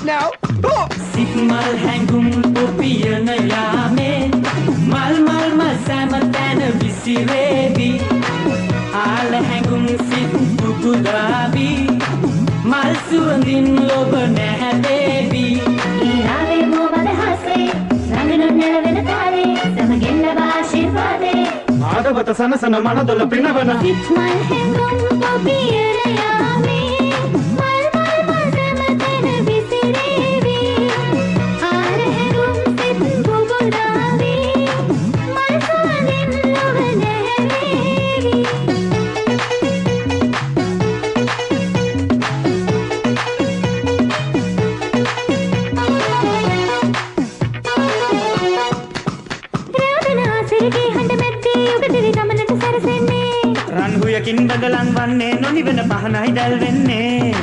now. Oh. Sigmal hangum popiyan yame mal mal masamatan visirebi al hangum sit bugudabi mal suandin lob nahadebi ඊනාවේ මොබද හසේ රංගන නැලවෙන තාලේ සමගෙන් ලබා ආශිර්වාදේ ආදවත සනසන මනදොල පිනවන සිත්මල් හැඟුම් පොපියන යාමේ මල් මල් මසමතන විසිරේවි ආර හැඟුම් සිත් බුබුදාවි මල් සුවඳින් ලොව නැහැවේවි සිරිගේ හඬ මැද්දේ යුගදිවි ගමනට සැරසෙන්නේ රන්හුයකින් බදලන් වන්නේ නොනිවන පහනයි දැල් වෙන්නේ